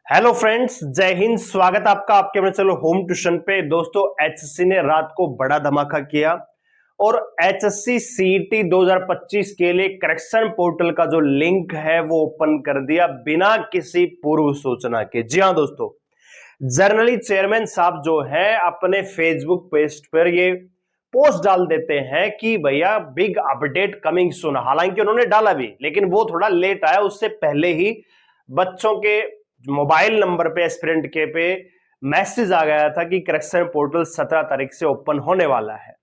Hello friends, जय हिंद। स्वागत आपका आपके अपने चलो होम ट्यूशन पे। दोस्तों, एचएससी ने रात को बड़ा धमाका किया और एचएससी सीईटी 2025 के लिए करेक्शन पोर्टल का जो लिंक है वो ओपन कर दिया बिना किसी पूर्व सूचना के। जी हाँ दोस्तों, जर्नली चेयरमैन साहब जो है अपने फेसबुक पेज पर ये पोस्ट डाल देते हैं कि भैया बिग अपडेट कमिंग सून। हालांकि उन्होंने डाला भी, लेकिन वो थोड़ा लेट आया। उससे पहले ही बच्चों के मोबाइल नंबर पे एस्पिरेंट के पे मैसेज आ गया था कि करेक्शन पोर्टल 17 तारीख से ओपन होने वाला है।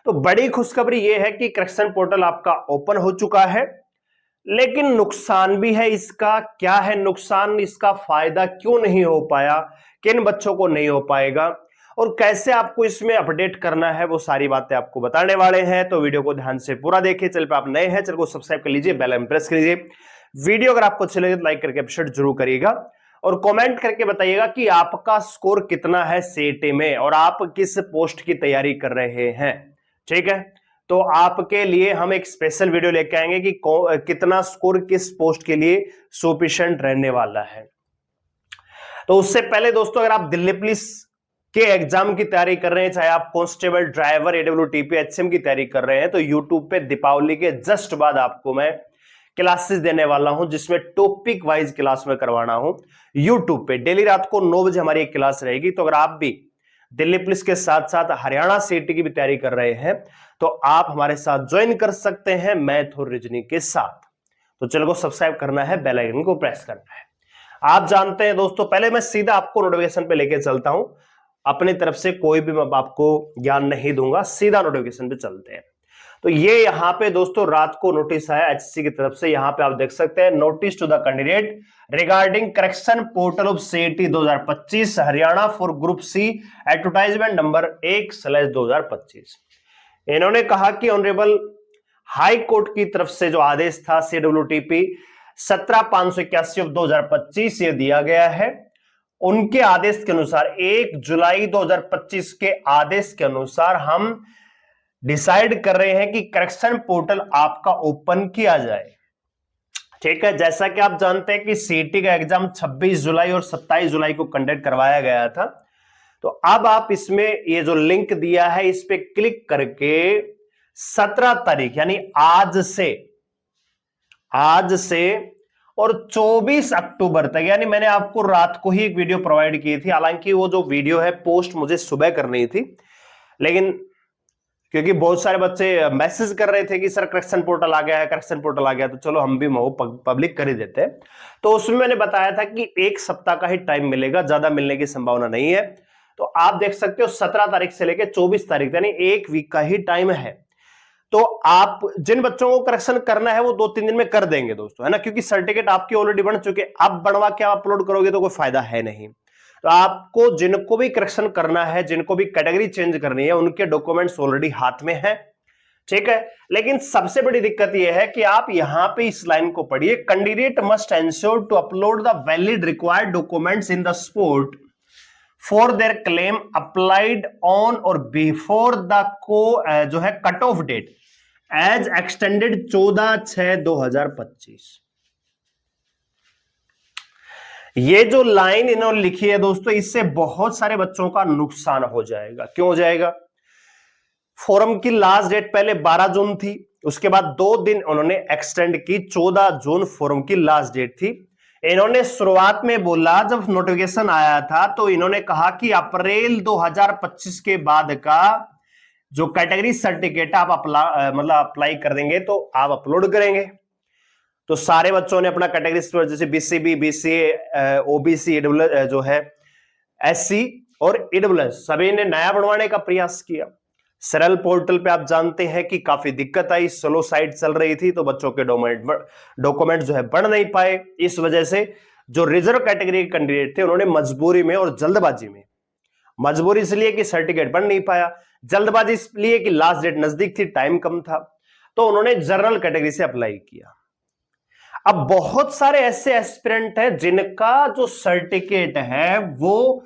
तो बड़ी खुशखबरी यह है कि करेक्शन पोर्टल आपका ओपन हो चुका है, लेकिन नुकसान भी है इसका। क्या है नुकसान, इसका फायदा क्यों नहीं हो पाया, किन बच्चों को नहीं हो पाएगा और कैसे आपको इसमें अपडेट करना है, वो सारी बातें आपको बताने वाले हैं। तो वीडियो को ध्यान से पूरा देखिए। चैनल पे आप नए हैं, चैनल को सब्सक्राइब कर लीजिए, बेल आइकन प्रेस कर लीजिए। वीडियो अगर आपको अच्छी लगे तो लाइक करके अप्रिशिएट जरूर करिएगा और कमेंट करके बताइएगा कि आपका स्कोर कितना है सीईटी में और आप किस पोस्ट की तैयारी कर रहे हैं। ठीक है, तो आपके लिए हम एक स्पेशल वीडियो लेके आएंगे कि कितना स्कोर किस पोस्ट के लिए सफिशिएंट रहने वाला है। तो उससे पहले दोस्तों, अगर आप दिल्ली पुलिस के एग्जाम की तैयारी कर रहे हैं, चाहे आप कांस्टेबल, ड्राइवर, एडब्ल्यूटीपी, एचसीएम की तैयारी कर रहे हैं, तो यूट्यूब पे दीपावली के जस्ट बाद आपको मैं क्लासेस देने वाला हूं, जिसमें टॉपिक वाइज क्लास में करवाना हूं यूट्यूब पे। डेली रात को 9 बजे हमारी एक क्लास रहेगी। तो अगर आप भी दिल्ली पुलिस के साथ साथ हरियाणा सीईटी की भी तैयारी कर रहे हैं तो आप हमारे साथ ज्वाइन कर सकते हैं मैथ और रीजनिंग के साथ। तो चैनल को सब्सक्राइब करना है, बेल आइकन को प्रेस करना है। आप जानते हैं दोस्तों, पहले मैं सीधा आपको नोटिफिकेशन पे लेके चलता हूं। अपनी तरफ से कोई भी मैं आपको ज्ञान नहीं दूंगा, सीधा नोटिफिकेशन पे चलते हैं। तो ये यहां पे दोस्तों रात को नोटिस आया एचएससी की तरफ से। यहां पे आप देख सकते हैं, notice to the candidate regarding correction portal of CET 2025 Haryana for group C, advertisement number 1/2025। इन्होंने कहा कि ऑनरेबल हाई कोर्ट की तरफ से जो आदेश था सीडब्ल्यूटीपी 17/581/2025 ये दिया गया है। उनके आदेश के अनुसार 1 जुलाई 2025 के आदेश के अनुसार हम डिसाइड कर रहे हैं कि करेक्शन पोर्टल आपका ओपन किया जाए। ठीक है, जैसा कि आप जानते हैं कि सीईटी का एग्जाम 26 जुलाई और 27 जुलाई को कंडक्ट करवाया गया था। तो अब आप इसमें ये जो लिंक दिया है इस पे क्लिक करके 17 तारीख यानी आज से और 24 अक्टूबर तक, यानी मैंने आपको रात को ही एक वीडियो प्रोवाइड की थी। हालांकि वो जो वीडियो है पोस्ट मुझे सुबह करनी थी, लेकिन क्योंकि बहुत सारे बच्चे मैसेज कर रहे थे कि सर करेक्शन पोर्टल आ गया है, करेक्शन पोर्टल आ गया, तो चलो हम भी वो पब्लिक कर ही देते हैं। तो उसमें मैंने बताया था कि एक सप्ताह का ही टाइम मिलेगा, ज्यादा मिलने की संभावना नहीं है। तो आप देख सकते हो 17 तारीख से लेकर 24 तारीख यानी एक वीक का ही टाइम है। तो आप जिन बच्चों को करेक्शन करना है वो 2-3 दिन में कर देंगे दोस्तों, है ना, क्योंकि सर्टिफिकेट आपके ऑलरेडी बन चुके। अब बनवा के आप अपलोड करोगे तो कोई फायदा है नहीं। तो आपको जिनको भी करेक्शन करना है, जिनको भी कैटेगरी चेंज करनी है, उनके डॉक्यूमेंट्स ऑलरेडी हाथ में है। ठीक है, लेकिन सबसे बड़ी दिक्कत यह है कि आप यहां पे इस लाइन को पढ़िए, candidate must ensure to upload the valid required documents in the support for their claim applied on or before the जो है cut off date as extended 14/6/2025। ये जो लाइन इन्होंने लिखी है दोस्तों, इससे बहुत सारे बच्चों का नुकसान हो जाएगा। क्यों हो जाएगा? फॉर्म की लास्ट डेट पहले 12 जून थी, उसके बाद 2 दिन उन्होंने एक्सटेंड की, 14 जून फॉर्म की लास्ट डेट थी। इन्होंने शुरुआत में बोला, जब नोटिफिकेशन आया था तो इन्होंने कहा कि अप्रैल 2025 के बाद का जो कैटेगरी सर्टिफिकेट आप अप्लाई कर देंगे तो आप अपलोड करेंगे। तो सारे बच्चों ने अपना कैटेगरी जैसे बीसीबी, बीसीए, ओबीसी, जो है एससी और ईडब्ल्यूएस सभी ने नया बनवाने का प्रयास किया। सरल पोर्टल पे आप जानते हैं कि काफी दिक्कत आई, स्लो साइट चल रही थी, तो बच्चों के डॉक्यूमेंट जो है बढ़ नहीं पाए। इस वजह से जो रिजर्व कैटेगरी के कैंडिडेट थे उन्होंने मजबूरी में और जल्दबाजी में, मजबूरी इसलिए कि सर्टिफिकेट बन नहीं पाया, जल्दबाजी इसलिए कि लास्ट डेट नजदीक थी, टाइम कम था, तो उन्होंने जनरल कैटेगरी से अप्लाई किया। अब बहुत सारे ऐसे एस्पिरेंट हैं जिनका जो सर्टिफिकेट है वो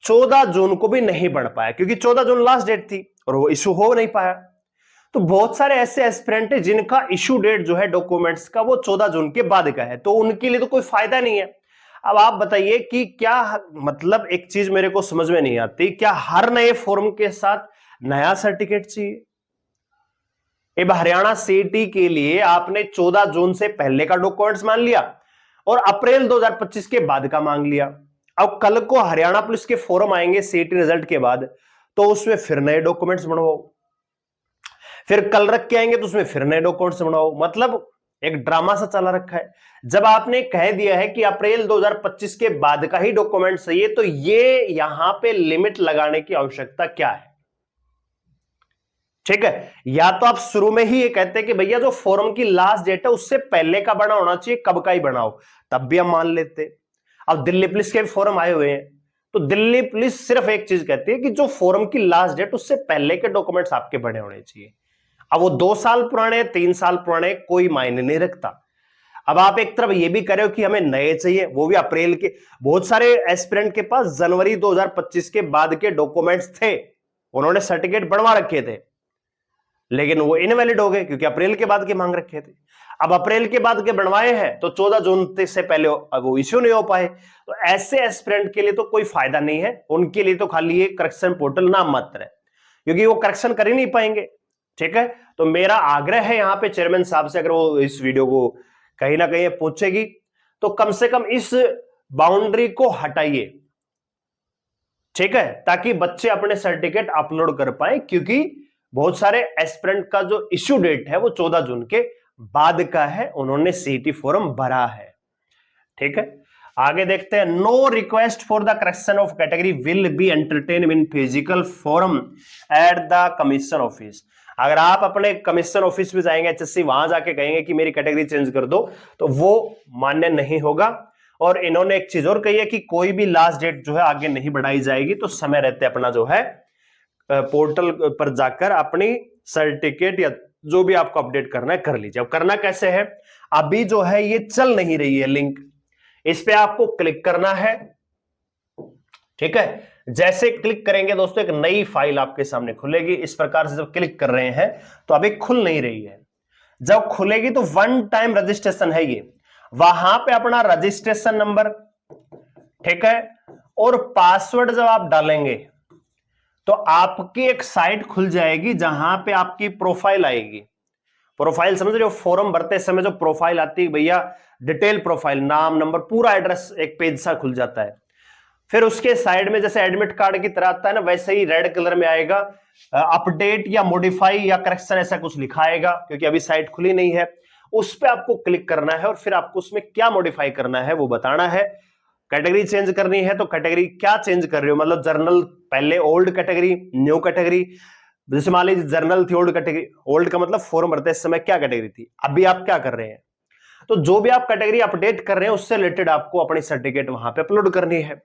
14 जून को भी नहीं बन पाया, क्योंकि 14 जून लास्ट डेट थी और वो इशू हो नहीं पाया। तो बहुत सारे ऐसे एस्पिरेंट हैं जिनका इशू डेट जो है डॉक्यूमेंट्स का वो 14 जून के बाद का है, तो उनके लिए तो कोई फायदा नहीं है। अब आप बताइए कि क्या मतलब, एक चीज मेरे को समझ में नहीं आती, क्या हर नए फॉर्म के साथ नया सर्टिफिकेट चाहिए? अब हरियाणा सीटी के लिए आपने 14 जून से पहले का डॉक्यूमेंट्स मान लिया और अप्रैल 2025 के बाद का मांग लिया। अब कल को हरियाणा पुलिस के फॉर्म आएंगे सीटी रिजल्ट के बाद, तो उसमें फिर नए डॉक्यूमेंट्स बनवाओ, फिर कल रख के आएंगे तो उसमें फिर नए डॉक्यूमेंट्स बनवाओ। मतलब एक ड्रामा सा चला रखा है। जब आपने कह दिया है कि अप्रैल 2025 के बाद का ही डॉक्यूमेंट चाहिए, तो ये यहां पे लिमिट लगाने की आवश्यकता क्या है? ठीक है, या तो आप शुरू में ही ये कहते हैं कि भैया जो फॉर्म की लास्ट डेट है उससे पहले का बना होना चाहिए, कब का ही बनाओ, तब भी हम मान लेते। अब दिल्ली पुलिस के फॉर्म आए हुए हैं, तो दिल्ली पुलिस सिर्फ एक चीज कहती है कि जो फॉर्म की लास्ट डेट उससे पहले के डॉक्यूमेंट्स आपके बने होने चाहिए। अब वो 2 साल पुराने, 3 साल पुराने, कोई मायने नहीं रखता। अब आप एक तरफ ये भी कह रहे हो कि हमें नए चाहिए, वो भी अप्रैल के। बहुत सारे एस्पिरेंट के पास जनवरी 2025 के बाद के डॉक्यूमेंट्स थे, उन्होंने सर्टिफिकेट बनवा रखे थे, लेकिन वो इनवैलिड हो गए क्योंकि अप्रैल के बाद के मांग रखे थे। अब अप्रैल के बाद के बनवाए हैं तो 14 जून से पहले वो इश्यू नहीं हो पाए। तो ऐसे एस्पिरेंट के लिए तो कोई फायदा नहीं है, उनके लिए तो खाली ये करेक्शन पोर्टल नाम मात्र है, क्योंकि वो करेक्शन कर ही नहीं पाएंगे। ठीक है, तो मेरा आग्रह है यहां पे चेयरमैन साहब से, अगर वो इस वीडियो को कहीं ना कहीं पूछेगी तो कम से कम इस बाउंड्री को हटाइए। ठीक है, ताकि बच्चे अपने सर्टिफिकेट अपलोड कर पाए, क्योंकि बहुत सारे एस्पिरेंट का जो इश्यू डेट है वो 14 जून के बाद का है, उन्होंने सीटी फॉर्म भरा है। ठीक है, आगे देखते हैं। No request for the correction of category will be entertain in physical form at the commission office. अगर आप अपने कमीशन ऑफिस में जाएंगे, एचएससी, वहां जाके कहेंगे कि मेरी कैटेगरी चेंज कर दो, तो वो मान्य नहीं होगा। और इन्होंने एक चीज और कही है कि कोई भी लास्ट डेट जो है आगे नहीं बढ़ाई जाएगी, तो समय रहते अपना जो है पोर्टल पर जाकर अपनी सर्टिफिकेट या जो भी आपको अपडेट करना है कर लीजिए। अब करना कैसे है? अभी जो है ये चल नहीं रही है लिंक, इस पे आपको क्लिक करना है। ठीक है, जैसे क्लिक करेंगे दोस्तों एक नई फाइल आपके सामने खुलेगी। इस प्रकार से जब क्लिक कर रहे हैं तो अभी खुल नहीं रही है, जब खुलेगी तो 1 टाइम रजिस्ट्रेशन है ये, वहां पे अपना रजिस्ट्रेशन नंबर, ठीक है, और पासवर्ड जब आप डालेंगे तो आपकी एक साइट खुल जाएगी जहां पे आपकी प्रोफाइल आएगी। प्रोफाइल समझ रहे हो? फॉर्म भरते समय जो प्रोफाइल आती है भैया, डिटेल प्रोफाइल, नाम, नंबर, पूरा एड्रेस, एक पेज सा खुल जाता है। फिर उसके साइड में जैसे एडमिट कार्ड की तरह आता है ना, वैसे ही रेड कलर में आएगा अपडेट या मॉडिफाई या करेक्शन, ऐसा कुछ लिखा आएगा, क्योंकि अभी साइट खुली नहीं है। उस पर आपको क्लिक करना है और फिर आपको उसमें क्या मॉडिफाई करना है वो बताना है। कैटेगरी चेंज करनी है तो कैटेगरी क्या चेंज कर रहे हो, मतलब जर्नल पहले ओल्ड कैटेगरी, न्यू कैटेगरी। जैसे मान लीजिए जर्नल थी ओल्ड कैटेगरी, ओल्ड का मतलब फॉर्म भरते समय क्या कैटेगरी थी, अभी आप क्या कर रहे हैं, तो जो भी आप कैटेगरी अपडेट कर रहे हैं उससे रिलेटेड आपको अपनी सर्टिफिकेट वहां पे अपलोड करनी है।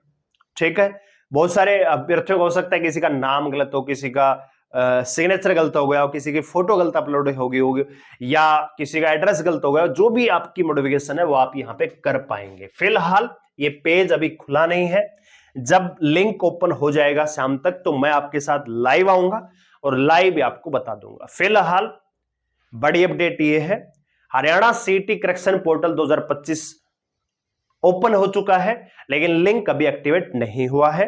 ठीक है, बहुत सारे अभ्यर्थियों को हो सकता है किसी का नाम गलत हो, किसी का सिग्नेचर गलत हो गया हो, किसी की फोटो गलत अपलोड होगी या किसी का एड्रेस गलत हो गया, जो भी आपकी मॉडिफिकेशन है वो आप यहां पे कर पाएंगे। फिलहाल ये पेज अभी खुला नहीं है, जब लिंक ओपन हो जाएगा शाम तक तो मैं आपके साथ लाइव आऊंगा और लाइव ही आपको बता दूंगा। फिलहाल बड़ी अपडेट ये है, हरियाणा सीटी करेक्शन पोर्टल 2025 ओपन हो चुका है, लेकिन लिंक अभी एक्टिवेट नहीं हुआ है।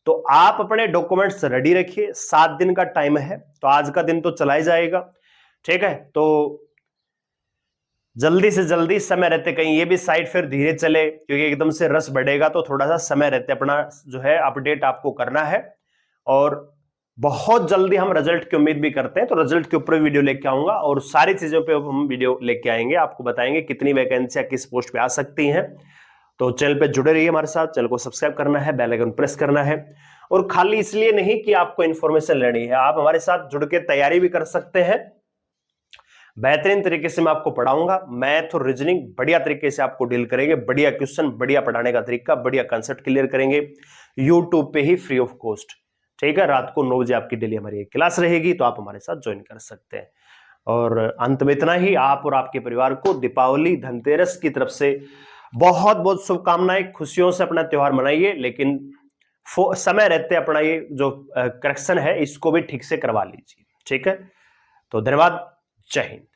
तो आप अपने डॉक्यूमेंट्स रेडी रखिए, 7 दिन का टाइम है, तो आज का दिन तो चला ही जाएगा। ठीक है, तो जल्दी से जल्दी समय रहते, कहीं ये भी साइट फिर धीरे चले, क्योंकि एकदम से रस बढ़ेगा, तो थोड़ा सा समय रहते अपना जो है अपडेट आपको करना है। और बहुत जल्दी हम रिजल्ट की उम्मीद भी करते हैं, तो रिजल्ट के ऊपर वीडियो लेके आऊंगा और सारी चीजों पे हम वीडियो लेके आएंगे, आपको बताएंगे कितनी वैकेंसियां किस पोस्ट पे आ सकती हैं। तो चैनल पे जुड़े रहिए हमारे साथ, चैनल को सब्सक्राइब करना है, बेल आइकन प्रेस करना है। और खाली इसलिए नहीं कि आपको इंफॉर्मेशन लेनी है, आप हमारे साथ जुड़ के तैयारी भी कर सकते हैं। बेहतरीन तरीके से मैं आपको पढ़ाऊंगा, मैथ और रीजनिंग बढ़िया तरीके से आपको डील करेंगे, बढ़िया क्वेश्चन, बढ़िया पढ़ाने का तरीका, बढ़िया कंसेप्ट क्लियर करेंगे यूट्यूब पे ही फ्री ऑफ कॉस्ट। ठीक है, रात को 9 बजे आपकी डेली हमारी क्लास रहेगी, तो आप हमारे साथ ज्वाइन कर सकते हैं। और अंत में इतना ही, आप और आपके परिवार को दीपावली, धनतेरस की तरफ से बहुत बहुत शुभकामनाएं। खुशियों से अपना त्योहार मनाइए, लेकिन समय रहते अपना ये जो करेक्शन है इसको भी ठीक से करवा लीजिए। ठीक है, तो धन्यवाद, जय हिंद।